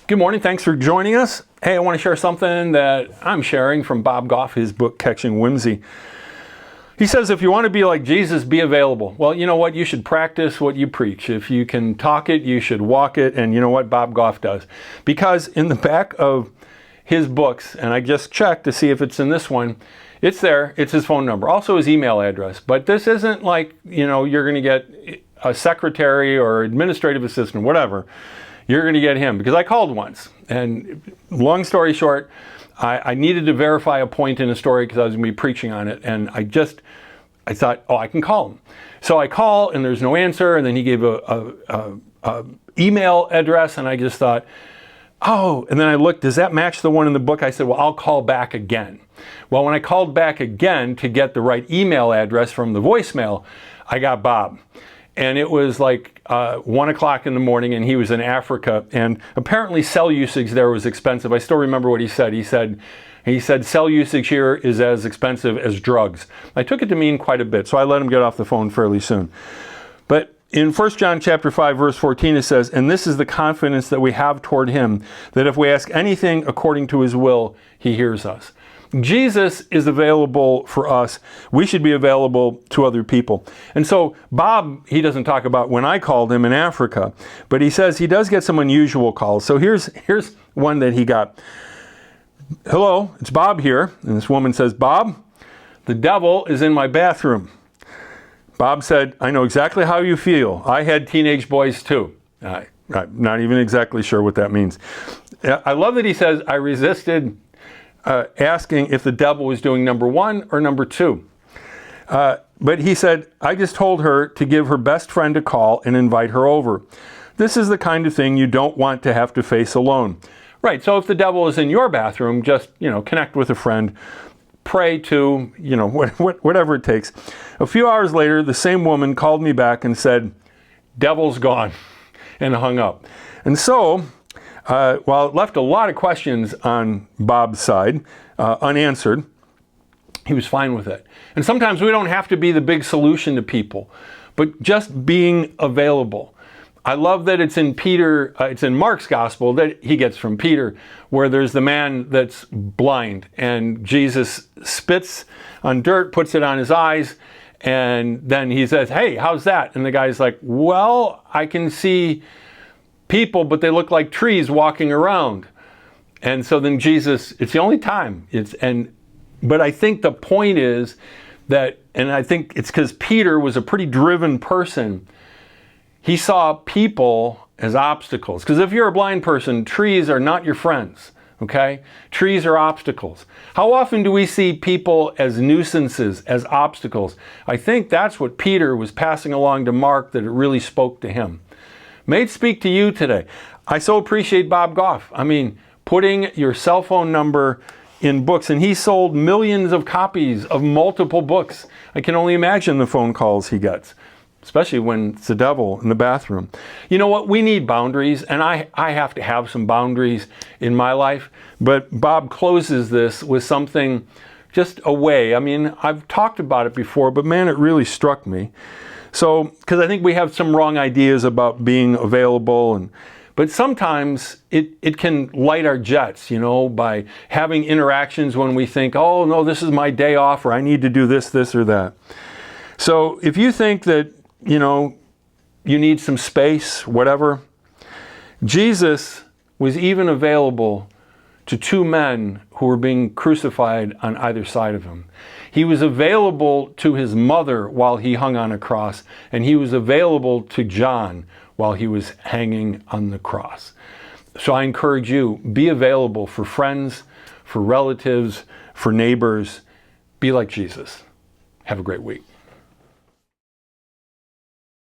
Good morning. Thanks for joining us. Hey, I want to share something that I'm sharing from Bob Goff, his book, Catching Whimsy. He says, if you want to be like Jesus, be available. Well, you know what? You should practice what you preach. If you can talk it, you should walk it. And you know what Bob Goff does? Because in the back of his books, and I just checked to see if it's in this one, it's there. It's his phone number. Also his email address. But this isn't like, you're going to get a secretary or administrative assistant, whatever. You're going to get him, because I called once, and long story short, I needed to verify a point in a story because I was going to be preaching on it, and I thought, I can call him. So I call, and there's no answer, and then he gave a email address, and I just thought, and then I looked, does that match the one in the book? I said, well, I'll call back again. Well, when I called back again to get the right email address from the voicemail, I got Bob. And it was like 1 o'clock in the morning, and he was in Africa. And apparently cell usage there was expensive. I still remember what he said. He said cell usage here is as expensive as drugs. I took it to mean quite a bit, so I let him get off the phone fairly soon. But in 1 John chapter 5, verse 14, it says, and this is the confidence that we have toward him, that if we ask anything according to his will, he hears us. Jesus is available for us. We should be available to other people. And so Bob, he doesn't talk about when I called him in Africa, but he says he does get some unusual calls. So here's one that he got. Hello, it's Bob here. And this woman says, Bob, the devil is in my bathroom. Bob said, I know exactly how you feel. I had teenage boys too. I'm not even exactly sure what that means. I love that he says, I resisted asking if the devil was doing number one or number two. But he said, I just told her to give her best friend a call and invite her over. This is the kind of thing you don't want to have to face alone. Right, so if the devil is in your bathroom, just, connect with a friend, pray to, whatever it takes. A few hours later, the same woman called me back and said, devil's gone, and hung up. And so, while it left a lot of questions on Bob's side, unanswered, he was fine with it. And sometimes we don't have to be the big solution to people, but just being available. I love that it's in Mark's gospel that he gets from Peter, where there's the man that's blind, and Jesus spits on dirt, puts it on his eyes, and then he says, hey, how's that? And the guy's like, well, I can see people, but they look like trees walking around. And so then Jesus, it's the only time, but I think the point is that, and I think it's because Peter was a pretty driven person, he saw people as obstacles. Because if you're a blind person, trees are not your friends, okay? Trees are obstacles. How often do we see people as nuisances, as obstacles? I think that's what Peter was passing along to Mark, that it really spoke to him. May it speak to you today. I so appreciate Bob Goff. Putting your cell phone number in books, and he sold millions of copies of multiple books. I can only imagine the phone calls he gets, especially when it's the devil in the bathroom. You know what? We need boundaries, and I have to have some boundaries in my life. But Bob closes this with something, just a way. I've talked about it before, but man, it really struck me. So, because I think we have some wrong ideas about being available, but sometimes it can light our jets, by having interactions when we think, oh no, this is my day off, or I need to do this, or that. So if you think that, you need some space, whatever, Jesus was even available to two men who were being crucified on either side of him. He was available to his mother while he hung on a cross, and he was available to John while he was hanging on the cross. So I encourage you, be available for friends, for relatives, for neighbors. Be like Jesus. Have a great week.